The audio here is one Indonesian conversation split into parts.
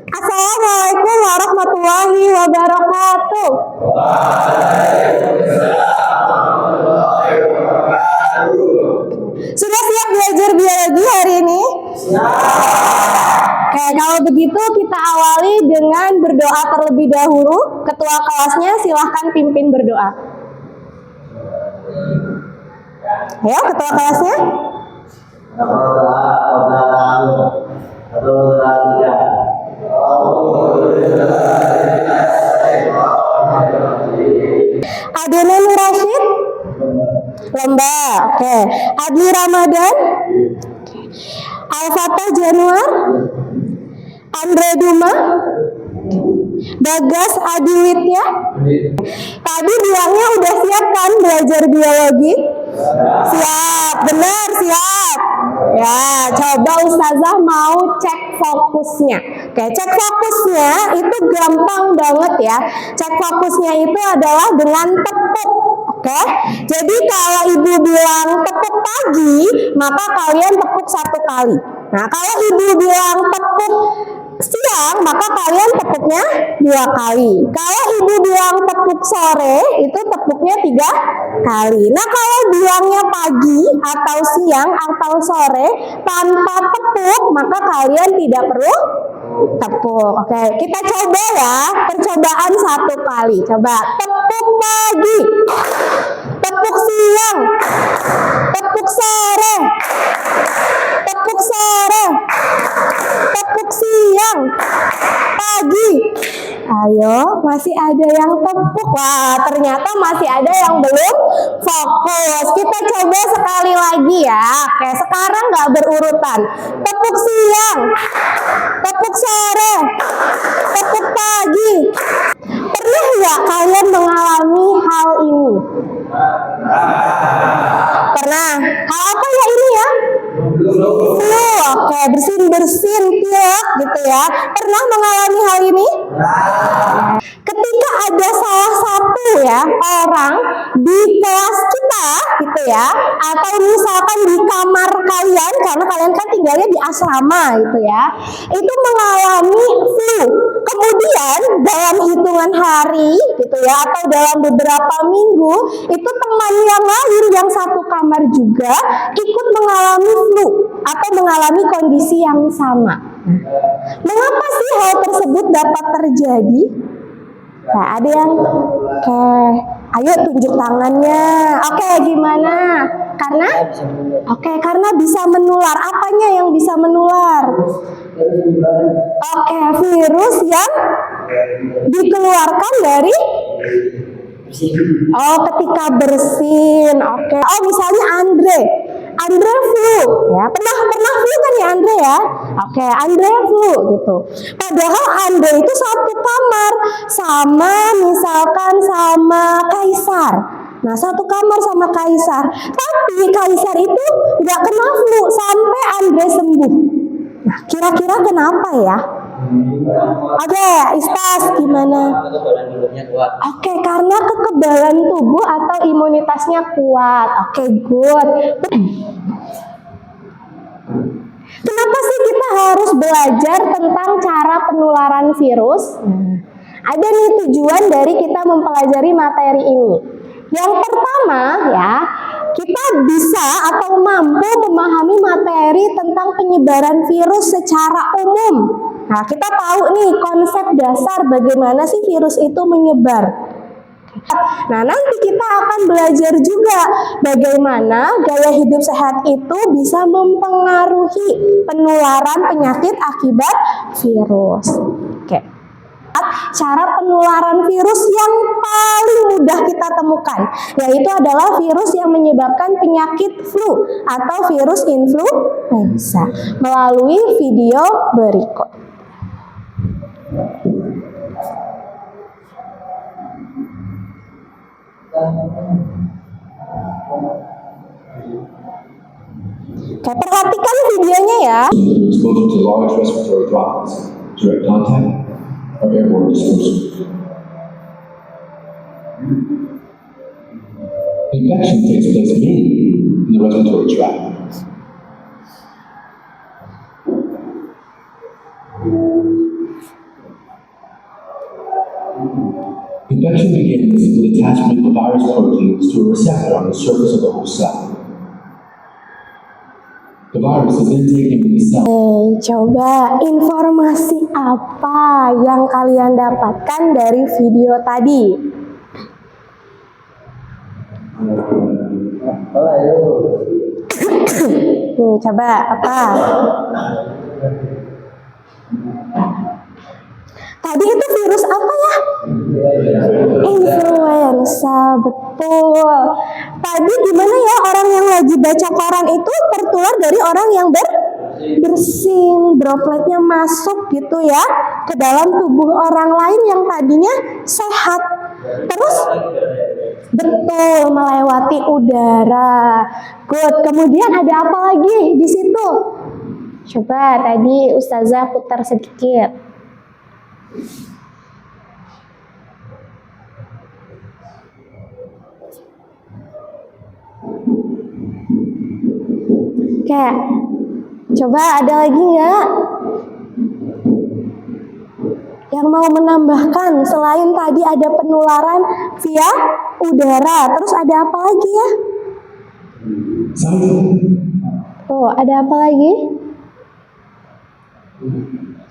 Assalamualaikum warahmatullahi wabarakatuh. Sudah siap belajar biologi hari ini? Oke, kalau begitu kita awali dengan berdoa terlebih dahulu. Ketua kelasnya silahkan pimpin berdoa. Ayo, ketua kelasnya. Adena Nur Rashid, lomba. Oke. Adli Ramadan, Al-Fatah Januar, Andre Duma, Bagas Adiwitya. Tadi bilangnya udah siap kan belajar biologi? Siap, benar siap. Ya, coba Ustazah mau cek fokusnya. Oke, cek fokusnya itu gampang banget ya. Cek fokusnya itu adalah dengan tepuk. Oke, jadi kalau ibu bilang tepuk pagi, maka kalian tepuk 1 kali. Nah, kalau ibu bilang tepuk siang, maka kalian tepuknya 2 kali. Kalau ibu bilang tepuk sore, itu tepuknya 3 kali. Nah, kalau bilangnya pagi atau siang atau sore tanpa tepuk, maka kalian tidak perlu tepuk. Oke, kita coba ya. Percobaan 1 kali. Coba tepuk pagi, tepuk siang, tepuk sore, tepuk sore, tepuk siang, pagi. Ayo, masih ada yang tepuk. Wah, ternyata masih ada yang belum fokus. Kita coba sekali lagi ya. Oke, sekarang nggak berurutan. Tepuk siang, tepuk sore, tepuk pagi. Pernah nggak kalian mengalami hal ini? Pernah. Hal apa ya ini ya? Flu. Oke, bersin-bersin, pilek gitu ya. Pernah mengalami hal ini? Ketika ada salah satu ya orang di kelas kita gitu ya, atau misalkan di kamar kalian, karena kalian kan tinggalnya di asrama gitu ya, itu mengalami flu. Kemudian dalam hitungan hari gitu ya, atau dalam beberapa minggu, itu teman yang lain yang satu kamar juga ikut mengalami flu atau mengalami kondisi yang sama. Mengapa sih hal tersebut dapat terjadi? Nah, ada yang ayo tunjuk tangannya. Oke, gimana? Karena bisa menular. Apanya yang bisa menular? Oke, virus yang dikeluarkan dari ketika bersin. Oke. Oh, misalnya Andre flu ya. Pernah flu kan ya Andre ya? Oke, Andre flu gitu. Padahal Andre itu satu kamar sama Kaisar. Nah, satu kamar sama Kaisar. Tapi Kaisar itu nggak kena flu sampai Andre sembuh. Nah, kira-kira kenapa ya? Oke, Istas gimana? Oke, karena kekebalan tubuh atau imunitasnya kuat. Oke, good. Kenapa sih kita harus belajar tentang cara penularan virus? Ada nih tujuan dari kita mempelajari materi ini. Yang pertama ya, kita bisa atau mampu memahami materi tentang penyebaran virus secara umum. Nah, kita tahu nih konsep dasar bagaimana sih virus itu menyebar. Nah, nanti kita akan belajar juga bagaimana gaya hidup sehat itu bisa mempengaruhi penularan penyakit akibat virus. Oke. Cara penularan virus yang paling mudah kita temukan, yaitu adalah virus yang menyebabkan penyakit flu atau virus influenza melalui video berikut. Oke, perhatikan videonya ya. Exposure to large respiratory droplets, direct contact, or airborne dispersal. Infection takes place mainly in the respiratory tract. Infection begins with attachment of virus proteins to a receptor on the surface of the host cell. The virus is then taken to the cell. Coba informasi apa yang kalian dapatkan dari video tadi? Coba apa? Tadi itu virus apa ya? Influenza, betul. Tadi gimana ya, orang yang lagi baca koran itu tertular dari orang yang bersin, dropletnya masuk gitu ya ke dalam tubuh orang lain yang tadinya sehat. Terus betul, melewati udara. Good. Kemudian ada apa lagi di situ? Coba tadi Ustazah putar sedikit. Oke, coba ada lagi nggak yang mau menambahkan selain tadi ada penularan via udara, terus ada apa lagi ya? Oh, ada apa lagi?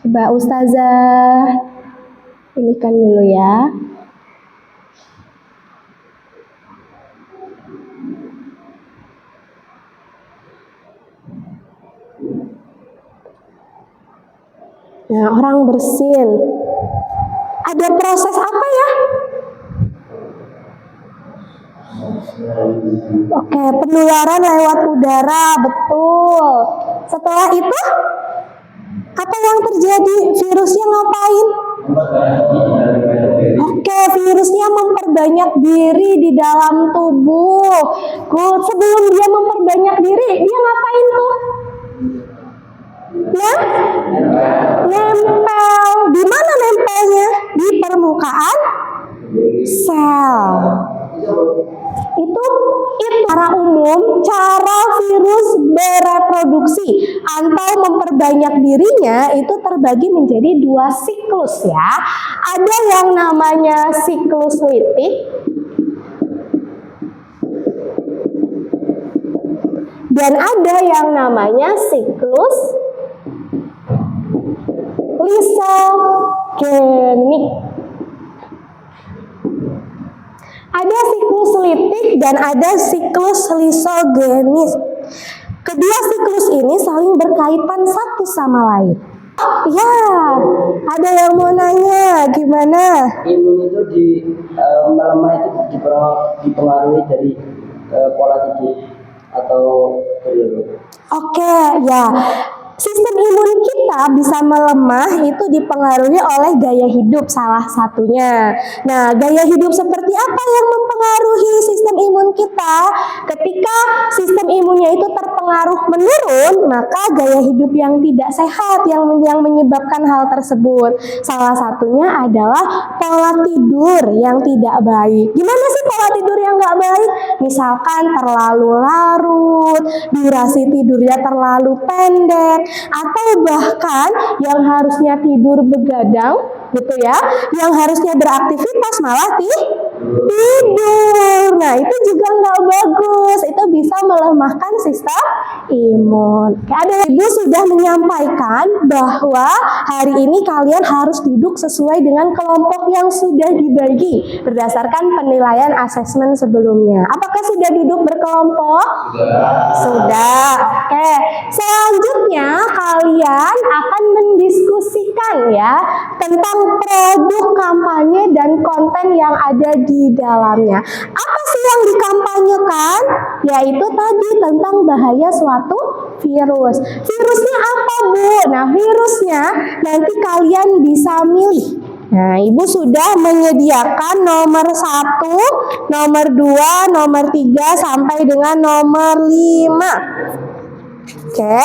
Coba Ustazah inikan dulu ya. Nah, orang bersin. Ada proses apa ya? Oke, penularan lewat udara, betul. Setelah itu, apa yang terjadi? Virusnya ngapain? Oke, virusnya memperbanyak diri di dalam tubuh. Good. Sebelum dia memperbanyak diri, dia ngapain tuh? Nah, nempel. Di mana nempelnya? Di permukaan sel. Itu secara umum cara virus bereproduksi atau memperbanyak dirinya itu terbagi menjadi 2 siklus ya. Ada yang namanya siklus litik dan ada yang namanya siklus lisogenik. Ada siklus litik dan ada siklus lisogenis. Kedua siklus ini saling berkaitan satu sama lain. Ya, ada yang mau nanya, gimana? Imun itu melemah itu dipengaruhi dari pola tidur atau periode. Oke, ya. Sistem imun kita bisa melemah itu dipengaruhi oleh gaya hidup salah satunya. Nah, gaya hidup seperti apa yang mempengaruhi sistem imun kita? Ketika sistem imunnya itu terpengaruh menurun, maka gaya hidup yang tidak sehat yang menyebabkan hal tersebut. Salah satunya adalah pola tidur yang tidak baik. Gimana sih pola tidur yang nggak baik? Misalkan terlalu larut, durasi tidurnya terlalu pendek, atau bahkan yang harusnya tidur begadang gitu ya, yang harusnya beraktivitas malah tidur. Nah, itu juga nggak bagus, itu bisa melemahkan sistem imun. Ada ibu sudah menyampaikan bahwa hari ini kalian harus duduk sesuai dengan kelompok yang sudah dibagi berdasarkan penilaian asesmen sebelumnya. Apakah sudah duduk berkelompok? Sudah. Oke. Selanjutnya kalian akan mendiskusikan ya tentang produk kampanye dan konten yang ada di dalamnya. Apa sih yang dikampanyekan? Yaitu tadi tentang bahaya suatu virus. Virusnya apa, Bu? Nah, virusnya nanti kalian bisa milih. Nah, Ibu sudah menyediakan nomor 1, nomor 2, nomor 3, sampai dengan nomor 5. Oke,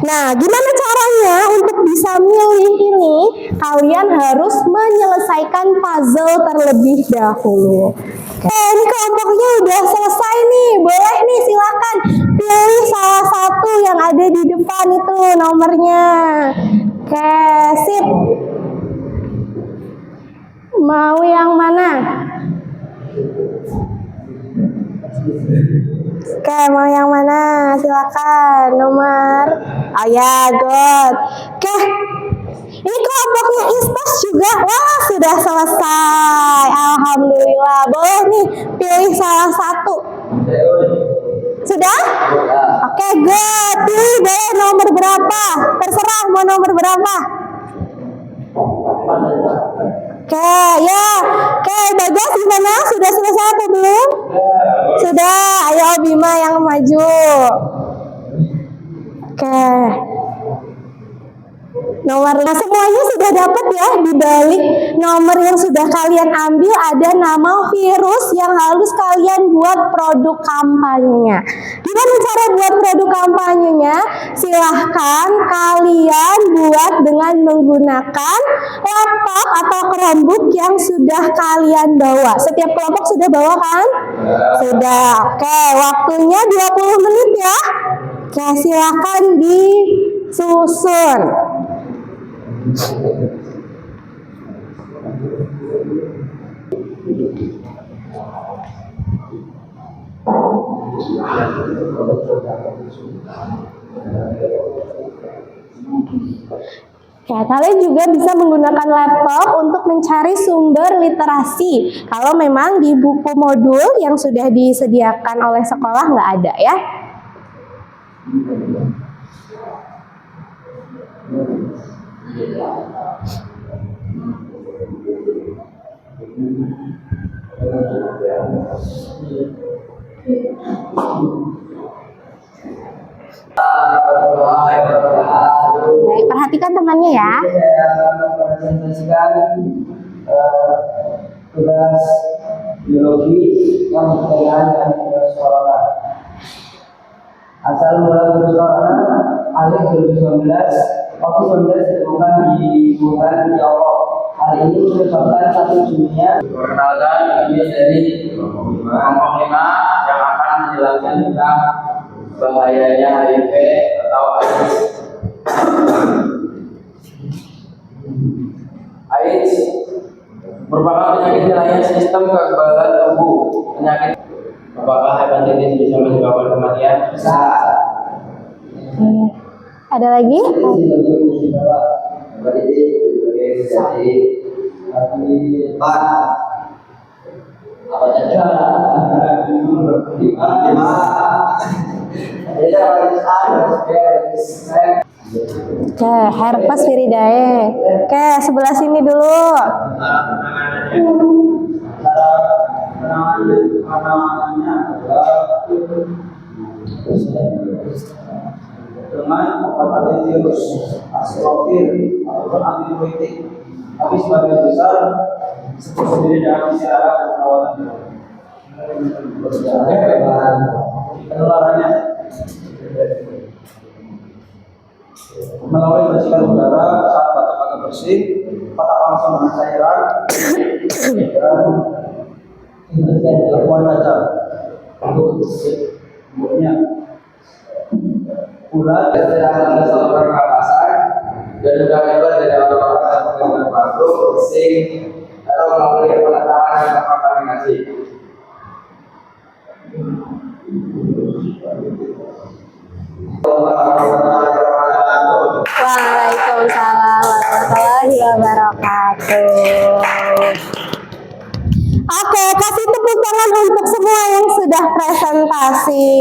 nah gimana caranya untuk bisa milih ini? Kalian harus menyelesaikan puzzle terlebih dahulu. Ini kelompoknya udah selesai nih, boleh nih silakan pilih salah satu yang ada di depan itu nomornya. Oke, sip. Mau yang mana? Oke, mau yang mana? Silakan. Nomor. Oh ya, good. Oke. Ini kelompoknya Istas juga. Wah, sudah selesai. Alhamdulillah. Boleh nih pilih salah satu. Sudah? Oke, good. Pilih boleh nomor berapa? Terserah mau nomor berapa. Oke, ya. Oke, Bagas gimana? Sudah selesai atau belum? Sudah. Ayo Bima yang maju. Oke. Nomor, nah semuanya sudah dapat ya. Di balik nomor yang sudah kalian ambil ada nama virus yang harus kalian buat produk kampanyenya. Gimana cara buat produk kampanyenya? Silahkan kalian buat dengan menggunakan laptop atau Chromebook yang sudah kalian bawa. Setiap kelompok sudah bawa kan? Sudah. Oke, waktunya 20 menit ya. Oke, silahkan disusun. Ya, kalian juga bisa menggunakan laptop untuk mencari sumber literasi. Kalau memang di buku modul yang sudah disediakan oleh sekolah nggak ada ya. Baik, perhatikan temannya ya. Saya presentasikan tugas biologi yang berkaitan dengan virus corona. Asal mula virus corona, akhir 2019, COVID-19 ditemukan di Wuhan, Tiongkok. Hal ini menyebabkan satu dunia. Perkenalkan, kami dari kelompok 5 yang akan menjelaskan tentang bahayanya HIV atau AIDS. AIDS merupakan penyakit lain sistem kekebalan tubuh. Penyakit apakah hepatitis bisa menyebabkan kematian? Bisa. Ada lagi? Oke, herpes viridae. Oke, sebelah sini dulu. Penanganannya adalah dengan obat virus, aspirofir ataupun antibiotik. Tapi sebagian besar sendiri dalam istirahat dan perawatan. Penularannya melalui bersihan udara saat batuk-batuk bersih, kontak langsung dengan cairan, dan lakukan kaca untuk kemudian ulat Dari ada saluran pernapasan dan juga hebat dari orang-orang dengan batuk, bersin, atau melalui penetapan dan kontaminasi. Waalaikumsalam warahmatullahi wabarakatuh. Oke, kasih tepuk tangan untuk semua yang sudah presentasi.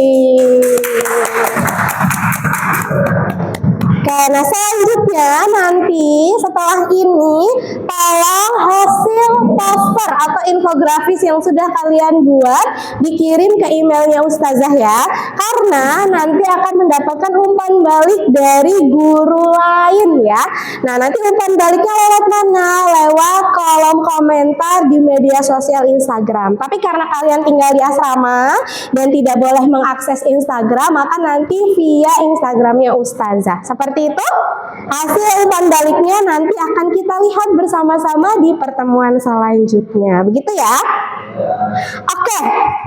Oke, nah selanjutnya nanti setelah ini tolong hasil poster atau infografis yang sudah kalian buat dikirim ke emailnya Ustazah ya, karena nanti akan mendapatkan umpan balik dari guru lain ya. Nah, nanti umpan baliknya lewat mana? Lewat kolom komentar di media sosial Instagram. Tapi karena kalian tinggal di asrama dan tidak boleh mengakses Instagram, maka nanti via Instagramnya Ustazah. Seperti itu, hasil umpan baliknya nanti akan kita lihat bersama-sama di pertemuan selanjutnya. Begitu ya? Oke,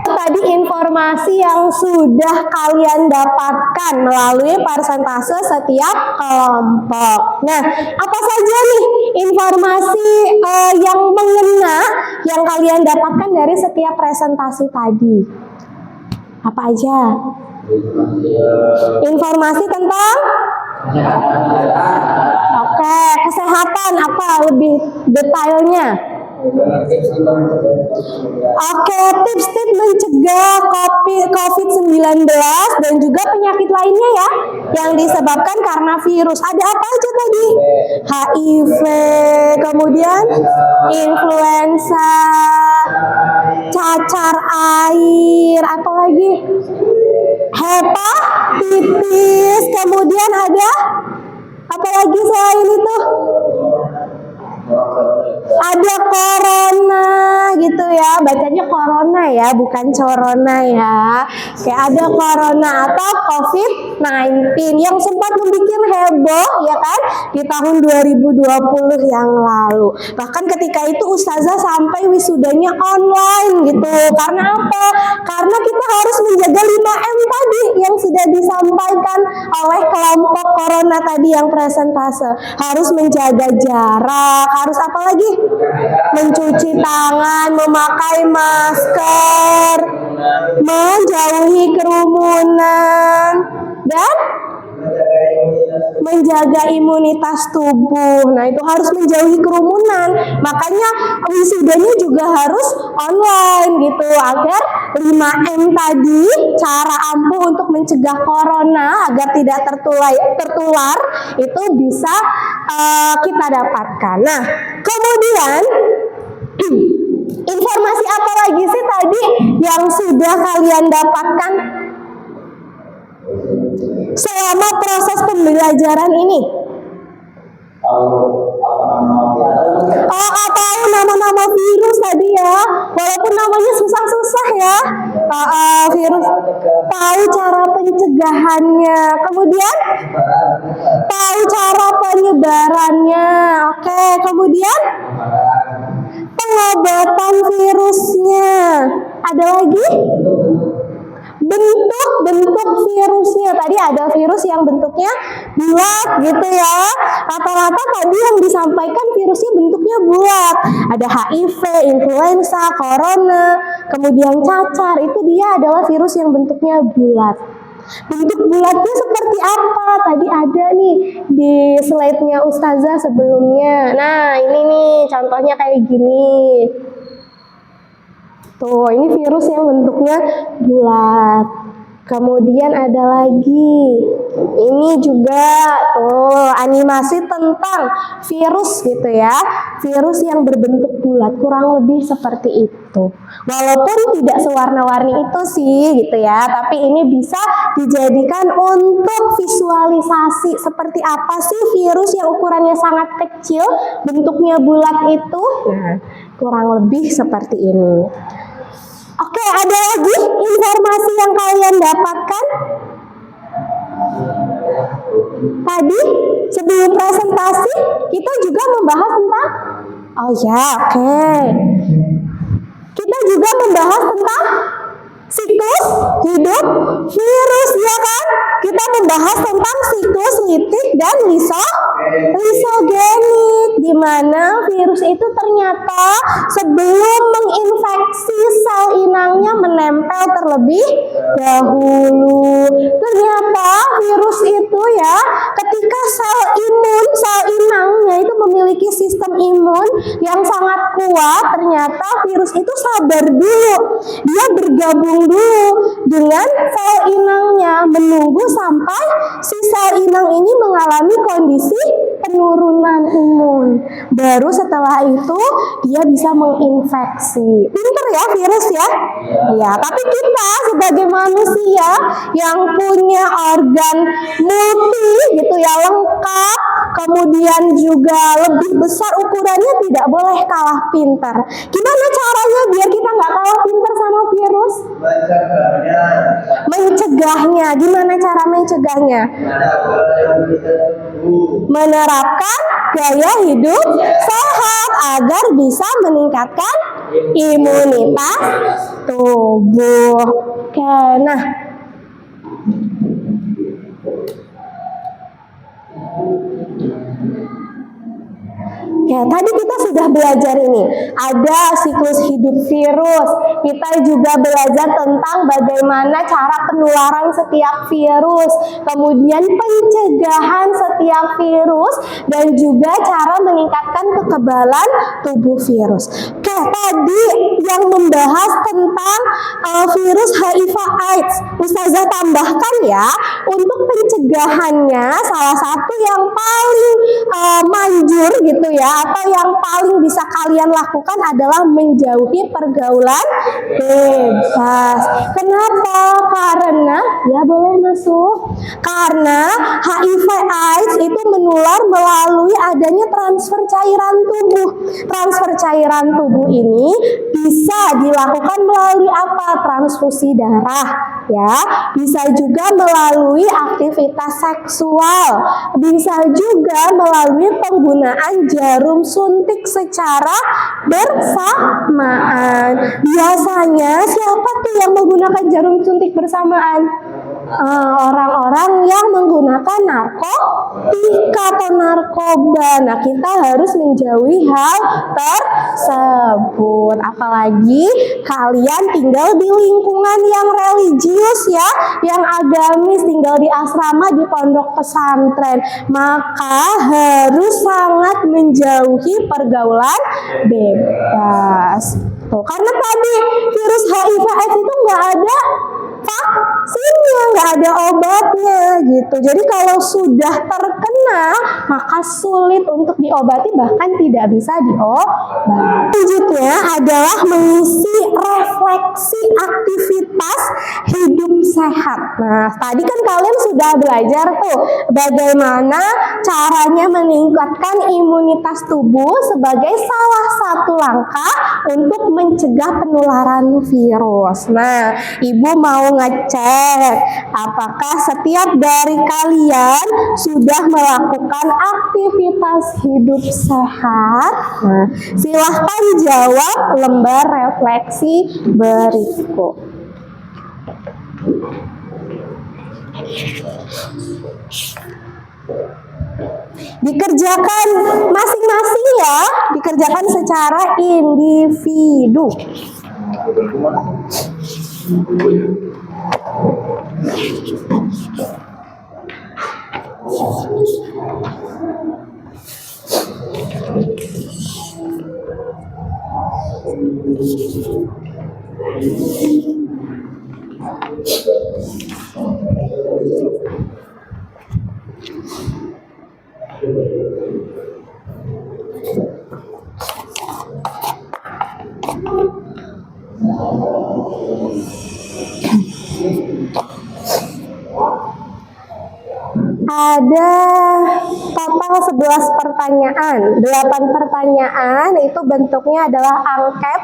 tadi informasi yang sudah kalian dapatkan melalui persentase setiap kelompok. Nah, apa saja nih informasi yang mengena yang kalian dapatkan dari setiap presentasi tadi? Apa aja? Informasi tentang oke, kesehatan apa lebih detailnya? Oke, tips-tips mencegah COVID-19 dan juga penyakit lainnya ya yang disebabkan karena virus. Ada apa aja tadi? HIV, kemudian influenza, cacar air, apa lagi? Hepatitis, kemudian ada apa lagi selain itu? Ada corona gitu ya, bacanya corona ya, bukan corona ya. Kayak ada corona atau COVID-19 yang sempat membuat heboh ya kan di tahun 2020 yang lalu. Bahkan ketika itu ustazah sampai wisudanya online gitu. Karena apa? Karena kita harus menjaga 5M tadi yang sudah disampaikan oleh kelompok corona tadi yang presentase. Harus menjaga jarak, harus apa lagi? Mencuci tangan, memakai masker, menjauhi kerumunan, dan menjaga imunitas tubuh. Nah, itu harus menjauhi kerumunan. Makanya wisudanya juga harus online gitu agar 5M tadi, cara ampuh untuk mencegah corona agar tidak tertular itu bisa kita dapatkan. Nah, kemudian informasi apa lagi sih tadi yang sudah kalian dapatkan selama proses pembelajaran ini? Tahu nama-nama virus tadi ya, walaupun namanya susah-susah ya. Virus, tahu cara pencegahannya, kemudian tahu cara penyebarannya. Oke, kemudian pengobatan virusnya. Ada lagi? Bentuk virusnya. Tadi ada virus yang bentuknya bulat gitu ya. Rata-rata tadi yang disampaikan virusnya bentuknya bulat. Ada HIV, influenza, corona, kemudian cacar. Itu dia adalah virus yang bentuknya bulat. Bentuk bulatnya seperti apa? Tadi ada nih di slide-nya ustazah sebelumnya. Nah, ini nih contohnya kayak gini. Tuh, ini virus yang bentuknya bulat. Kemudian ada lagi. Ini juga tuh animasi tentang virus gitu ya. Virus yang berbentuk bulat, kurang lebih seperti itu. Walaupun tidak sewarna-warni itu sih gitu ya, tapi ini bisa dijadikan untuk visualisasi seperti apa sih virus yang ukurannya sangat kecil, bentuknya bulat itu. Nah, kurang lebih seperti ini. Oke, ada lagi informasi yang kalian dapatkan? Tadi sebelum presentasi kita juga membahas tentang oke. Kita juga membahas tentang siklus hidup virus ya kan? Kita membahas tentang siklus litik dan lisogenik, di mana virus itu ternyata sebelum menginfeksi sel inangnya menempel terlebih dahulu. Ternyata virus itu ya, ketika sel inangnya itu memiliki sistem imun yang sangat kuat, ternyata virus itu sabar dulu. Dia bergabung dulu dengan sel inangnya, menunggu sampai si sel inang ini mengalami kondisi penurunan imun. Baru setelah itu dia bisa menginfeksi. Pinter ya virus ya? Ya, tapi kita sebagai manusia yang punya organ multi gitu ya, lengkap, kemudian juga lebih besar ukurannya, tidak boleh kalah pinter. Gimana caranya biar kita nggak kalah pinter sama virus? Mencegahnya. Gimana cara mencegahnya? Menerapkan gaya hidup sehat agar bisa meningkatkan imunitas tubuh. Oke, nah Oke, tadi kita sudah belajar ini. Ada siklus hidup virus. Kita juga belajar tentang bagaimana cara penularan setiap virus, kemudian pencegahan setiap virus, dan juga cara meningkatkan kekebalan tubuh virus. Oke, tadi yang membahas tentang virus HIV/AIDS, Ustazah tambahkan ya, untuk pencegahannya salah satu yang paling manjur gitu ya, atau yang paling bisa kalian lakukan adalah menjauhi pergaulan bebas. Kenapa? Karena, ya boleh masuk, karena HIV/AIDS itu menular melalui adanya transfer cairan tubuh. Transfer cairan tubuh ini bisa dilakukan melalui apa? Transfusi darah, ya. Bisa juga melalui aktivitas seksual, bisa juga melalui penggunaan jarum suntik secara bersamaan. Biasanya siapa tuh yang menggunakan jarum suntik bersamaan? Orang-orang yang menggunakan narkotika atau narkoba. Nah, kita harus menjauhi hal tersebut. Apalagi kalian tinggal di lingkungan yang religius ya, yang agamis, tinggal di asrama, di pondok pesantren, maka harus sangat menjauhi pergaulan bebas. Tuh, karena tadi virus HIV/AIDS itu nggak ada vaksinnya, nggak ada obatnya gitu. Jadi kalau sudah terkena maka sulit untuk diobati, bahkan tidak bisa diobati. Selanjutnya adalah mengisi refleksi aktivitas hidup sehat. Nah, tadi kan kalian sudah belajar tuh bagaimana caranya meningkatkan imunitas tubuh sebagai salah satu langkah untuk mencegah penularan virus. Nah, Ibu mau ngecek apakah setiap dari kalian sudah melakukan aktivitas hidup sehat. Nah, silahkan jawab lembar refleksi berikut. Dikerjakan masing-masing ya, dikerjakan secara individu. Ada total 11 pertanyaan, 8 pertanyaan itu bentuknya adalah angket.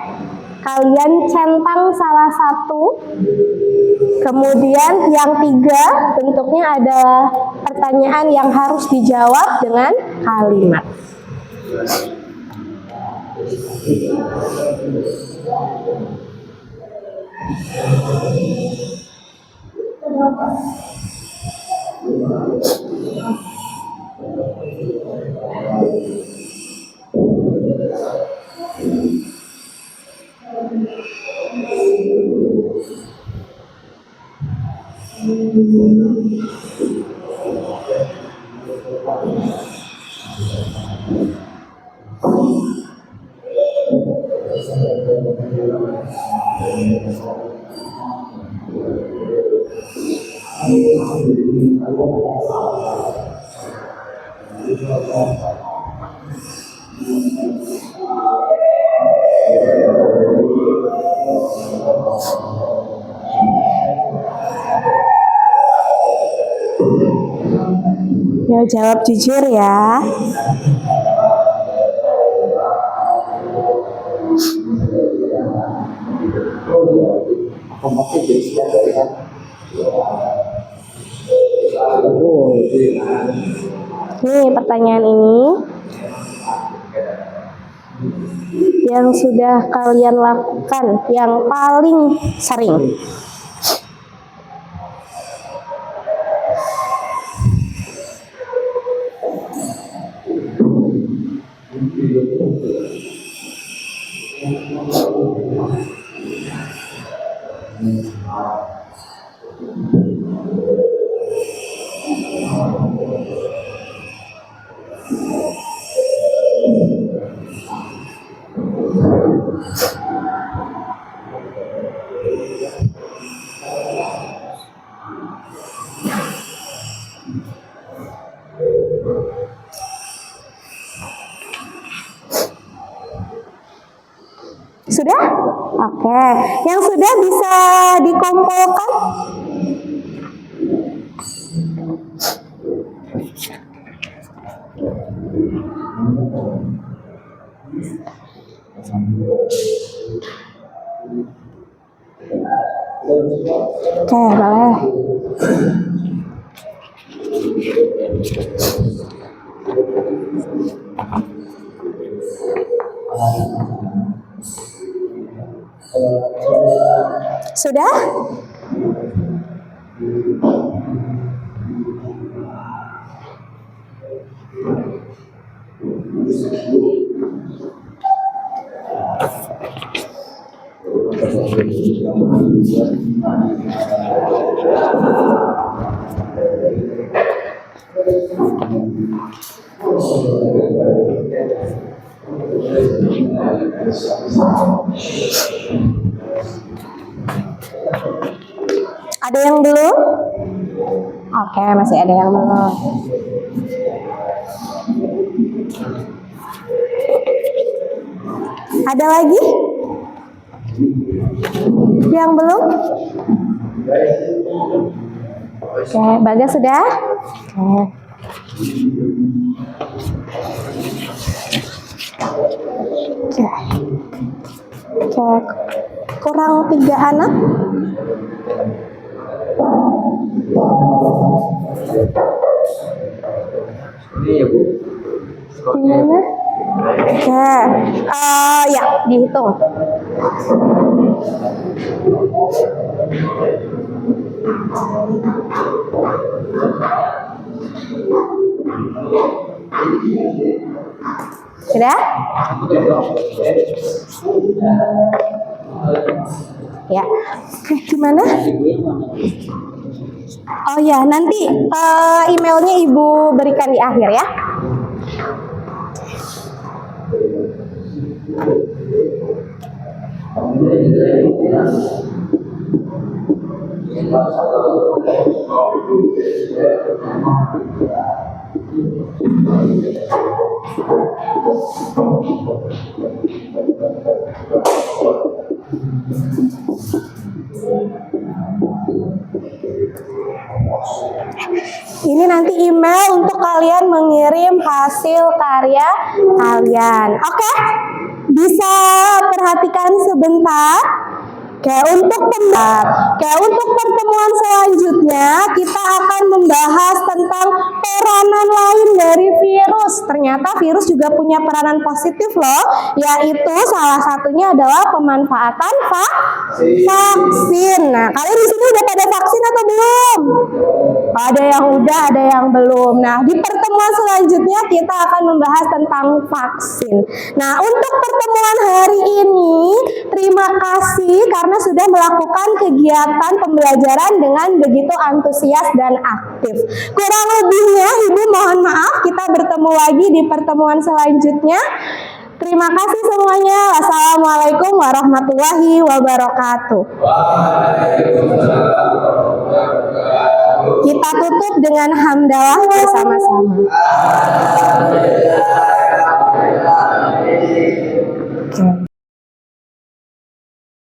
Kalian centang salah satu, kemudian yang 3 bentuknya adalah pertanyaan yang harus dijawab dengan kalimat. Ya, jawab jujur ya. Nih pertanyaan ini yang sudah kalian lakukan yang paling sering. Sudah? Oke. Yang sudah bisa dikumpulkan? Oke, boleh. Sudah? Ada yang belum? Oke, masih ada yang belum. Ada lagi? Yang belum? Oke, Bagas sudah? Oke. Oke. Kurang 3 anak? Ini ya Bu. Gimana? Oke. Ya, dihitung. Sudah? Ya. Oke, gimana? Oh ya, nanti emailnya Ibu berikan di akhir ya. Ini nanti email untuk kalian mengirim hasil karya kalian. Oke? Bisa perhatikan sebentar. Oke, untuk pertemuan selanjutnya kita akan membahas tentang peranan lain dari virus. Ternyata virus juga punya peranan positif loh, yaitu salah satunya adalah pemanfaatan vaksin. Nah, kalian di sini udah pada vaksin atau belum? Ada yang udah, ada yang belum. Nah, di pertemuan selanjutnya kita akan membahas tentang vaksin. Nah, untuk pertemuan hari ini, terima kasih karena sudah melakukan kegiatan pembelajaran dengan begitu antusias dan aktif. Kurang lebihnya, Ibu mohon maaf, kita bertemu lagi di pertemuan selanjutnya. Terima kasih semuanya. Wassalamualaikum warahmatullahi wabarakatuh. Kita tutup dengan hamdalah bersama-sama.